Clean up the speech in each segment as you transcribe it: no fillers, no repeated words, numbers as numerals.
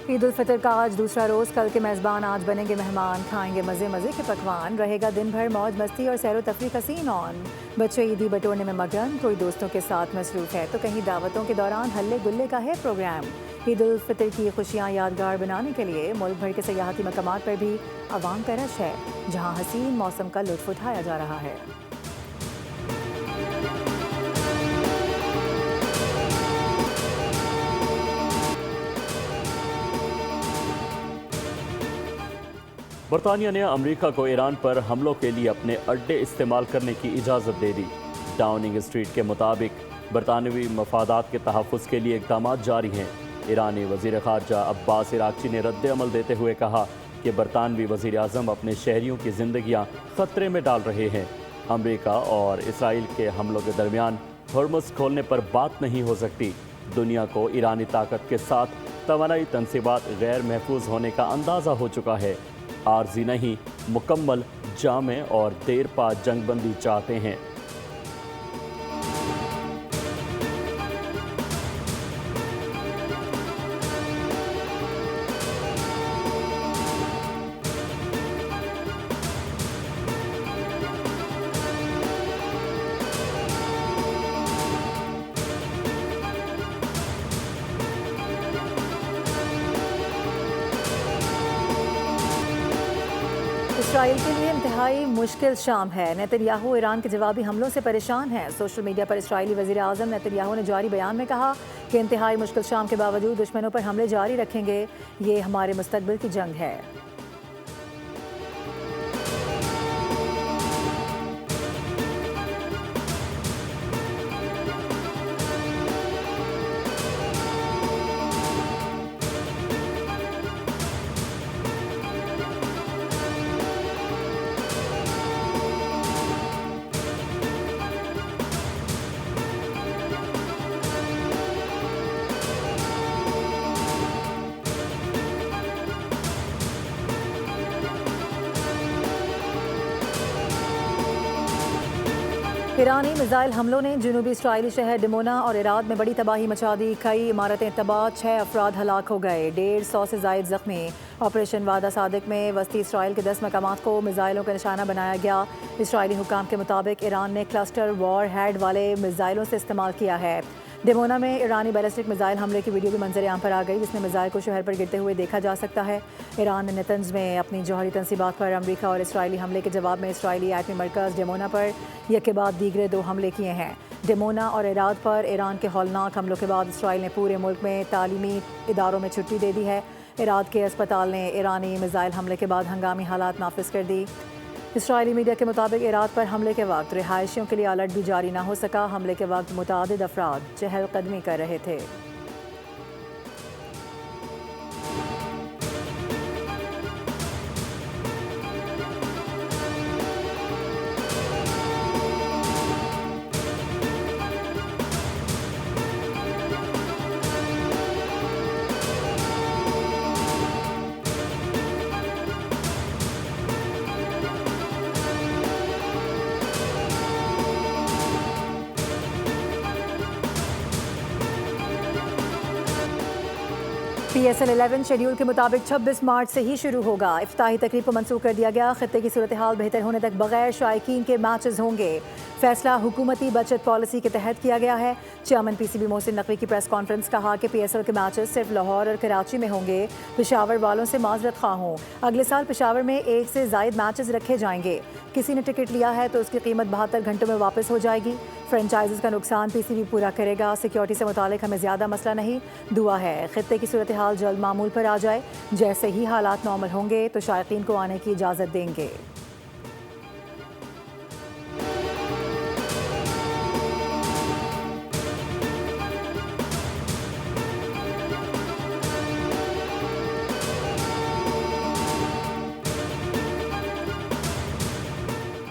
ईद उल फितर का आज दूसरा रोज़, कल के मेज़बान आज बनेंगे मेहमान, खाएंगे मज़े मज़े के पकवान, रहेगा दिन भर मौज मस्ती और सैर व तफरीह का सीन ऑन। बच्चे ईदी बटोरने में मगन, कोई दोस्तों के साथ मसरूफ़ है तो कहीं दावतों के दौरान हल्ले गुल्ले का है प्रोग्राम। ईद उल फितर की खुशियाँ यादगार बनाने के लिए मुल्क भर के सयाहती मकामात पर भी अवाम का रश है, जहाँ हसीन मौसम का लुत्फ़ उठाया जा रहा है। बरतानिया ने अमेरिका को ईरान पर हमलों के लिए अपने अड्डे इस्तेमाल करने की इजाज़त दे दी। डाउनिंग स्ट्रीट के मुताबिक बरतानवी मफादात के तहफ़्फ़ुज़ के लिए इक़दाम जारी हैं। ईरानी वज़ीर ख़ारजा अब्बास इराक़ची ने रद्द अमल देते हुए कहा कि बरतानवी वज़ीर आज़म अपने शहरियों की ज़िंदगियाँ ख़तरे में डाल रहे हैं। अमेरिका और इसराइल के हमलों के दरमियान हॉर्मुज़ खोलने पर बात नहीं हो सकती। दुनिया को ईरानी ताकत के साथ तवानाई तनसीबात गैर महफूज होने का अंदाज़ा हो चुका है। आर्जी नहीं, मुकम्मल जामे और देर पा जंगबंदी चाहते हैं। इसराइल के लिए इंतहाई मुश्किल शाम है। नेतन्याहू ईरान के जवाबी हमलों से परेशान हैं। सोशल मीडिया पर इसराइली वज़ीर आज़म नेतन्याहू ने जारी बयान में कहा कि इंतहाई मुश्किल शाम के बावजूद दुश्मनों पर हमले जारी रखेंगे। ये हमारे मुस्तकबिल की जंग है। ईरानी मिसाइल हमलों ने जनूबी इसराइली शहर डिमोना और इराद में बड़ी तबाही मचा दी। कई इमारतें तबाह, 6 अफराद हलाक हो गए, 150 से ज़ायद जख्मी। ऑपरेशन वादा सादिक में वस्ती इसराइल के 10 मकामात को मिसाइलों का निशाना बनाया गया। इसराइली हुकाम के मुताबिक ईरान ने क्लस्टर वॉर हेड वाले मिसाइलों से इस्तेमाल किया है। डिमोना में ईरानी बैलिस्टिक मिसाइल हमले की वीडियो भी मंजर आम पर आ गई, जिसमें मिसाइल को शहर पर गिरते हुए देखा जा सकता है। ईरान ने नेतन्ज में अपनी जौहरी तनसीबात पर अमरीका और इसराइली हमले के जवाब में इसराइली एटमी मरकज़ डिमोना पर यके बाद दीगरे 2 हमले किए हैं। डिमोना और इराद पर ईरान के हौलनाक हमलों के बाद इसराइल ने पूरे मुल्क में तालीमी इदारों में छुट्टी दे दी है। इराद के अस्पताल ने ईरानी मिसाइल हमले के बाद हंगामी हालात नाफिज कर दी। इसराइली मीडिया के मुताबिक इराद पर हमले के वक्त रिहायशियों के लिए अलर्ट भी जारी ना हो सका। हमले के वक्त मुतादिद अफराद चहलकदमी कर रहे थे। PSL 11 शेड्यूल के मुताबिक 26 मार्च से ही शुरू होगा। इफ्ताही तकरीब को मंसूख कर दिया गया। खित्ते की सूरत हाल बेहतर होने तक बगैर शायकीन के मैचेस होंगे। फैसला हुकूमती बचत पॉलिसी के तहत किया गया है। चेयरमैन PCB मोहसिन नकवी की प्रेस कॉन्फ्रेंस कहा कि PSL के मैचेस सिर्फ लाहौर और कराची में होंगे। पेशावर वालों से माजरत खा हूँ, अगले साल पेशावर में 1 से ज़ायद मैचेस रखे जाएंगे। किसी ने टिकट लिया है तो उसकी कीमत 72 घंटों में वापस हो जाएगी। फ्रेंचाइजीज का नुकसान PCB पूरा करेगा। सिक्योरिटी से मुतालिक हमें ज़्यादा मसला नहीं। दुआ है खित्ते की सूरत हाल जल्द मामूल पर आ जाए। जैसे ही हालात नॉर्मल होंगे तो शायकीन को आने की इजाज़त देंगे।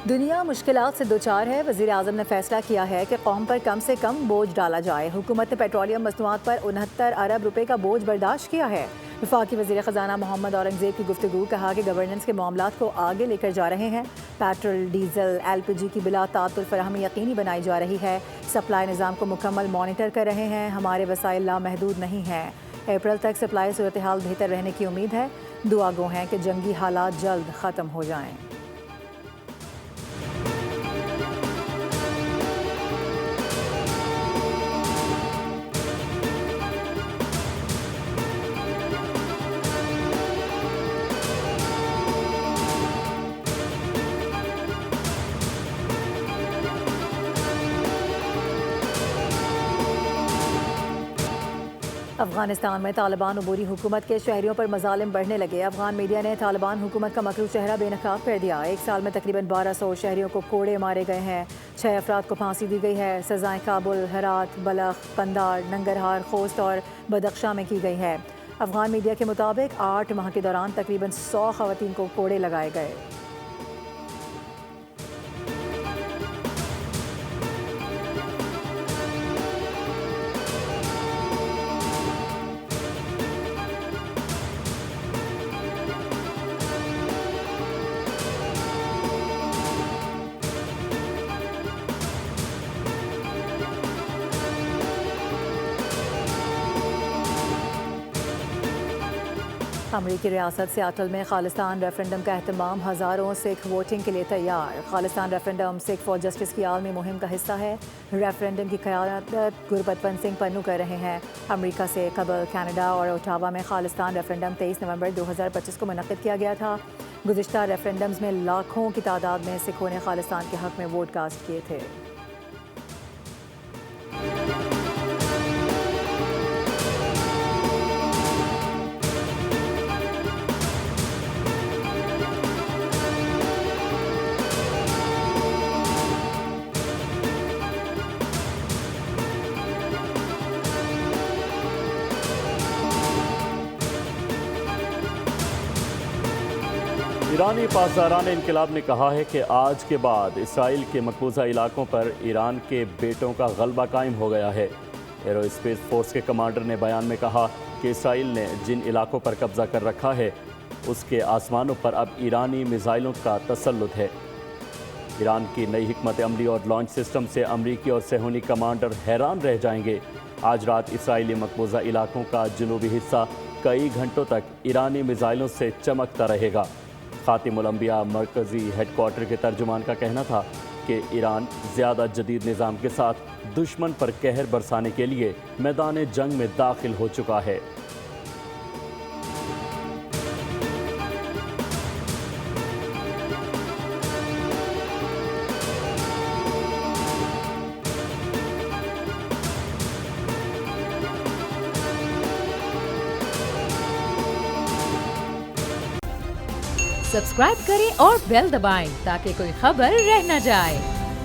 दुनिया मुश्किलात से दोचार है। वज़ीर आज़म ने फैसला किया है कि कौम पर कम से कम बोझ डाला जाए। हुकूमत ने पेट्रोलियम मसनूआत पर 69 अरब रुपए का बोझ बर्दाश्त किया है। वफाकी वज़ीर ख़जाना मोहम्मद औरंगज़ेब की गुफ्तगू, कहा कि गवर्नेंस के मामलात को आगे लेकर जा रहे हैं। पेट्रोल, डीजल, LPG की बिला तातुल फराहमी यकीनी बनाई जा रही है। सप्लाई निज़ाम को मुकम्मल मॉनिटर कर रहे हैं। हमारे वसाइल लामहदूद नहीं हैं। अप्रैल तक सप्लाई सूरत हाल बेहतर रहने की उम्मीद है। दुआ गो हैं कि जंगी हालात जल्द ख़त्म हो जाएं। अफगानिस्तान में तालिबान अबूरी हुकूमत के शहरियों पर मजालिम बढ़ने लगे। अफगान मीडिया ने तालिबान हुकूमत का मकरू चेहरा बेनकाब कर दिया। एक साल में तकरीबन 1200 शहरियों को कोड़े मारे गए हैं। 6 अफराद को फांसी दी गई है। सजाएं काबुल, हेरात, बलख, कंदार, नंगरहार, खोस्त और बदख्शां में की गई है। अफगान मीडिया के मुताबिक 8 माह के दौरान तकरीबन 100 खवातीन को कोड़े लगाए गए। अमरीकी रियासत सियाटल में खालिस्तान रेफरेंडम का एहतमाम। हज़ारों सिख वोटिंग के लिए तैयार। Khalistan referendum Sikh for justice की आलमी मुहिम का हिस्सा है। रेफरेंडम की क़यादत गुरबचन सिंह पन्नू कर रहे हैं। अमरीका से कबल कनाडा और ओटावा में खालिस्तान रेफरेंडम 23 नवंबर 2025 को मुनक़्क़िद किया गया था। गुज़िश्ता रेफरेंडम्स में लाखों की तादाद में सिखों ने खालिस्तान के हक़ में वोट कास्ट किए थे। ईरानी पासदारान इनकलाब ने कहा है कि आज के बाद इसराइल के मकबूजा इलाकों पर ईरान के बेटों का गलबा कायम हो गया है। एरोस्पेस फोर्स के कमांडर ने बयान में कहा कि इसराइल ने जिन इलाकों पर कब्जा कर रखा है उसके आसमानों पर अब ईरानी मिसाइलों का तसल्लुत है। ईरान की नई हिकमत अमली और लॉन्च सिस्टम से अमरीकी और सेहूनी कमांडर हैरान रह जाएंगे। आज रात इसराइली मकबूजा इलाकों का जनूबी हिस्सा कई घंटों तक ईरानी मिसाइलों से चमकता रहेगा। खातिमुल अंबिया मरकज़ी हेडक्वार्टर के तर्जुमान का कहना था कि ईरान ज़्यादा जदीद निज़ाम के साथ दुश्मन पर कहर बरसाने के लिए मैदान जंग में दाखिल हो चुका है। सब्सक्राइब करें और बेल दबाएं ताकि कोई खबर रह न जाए।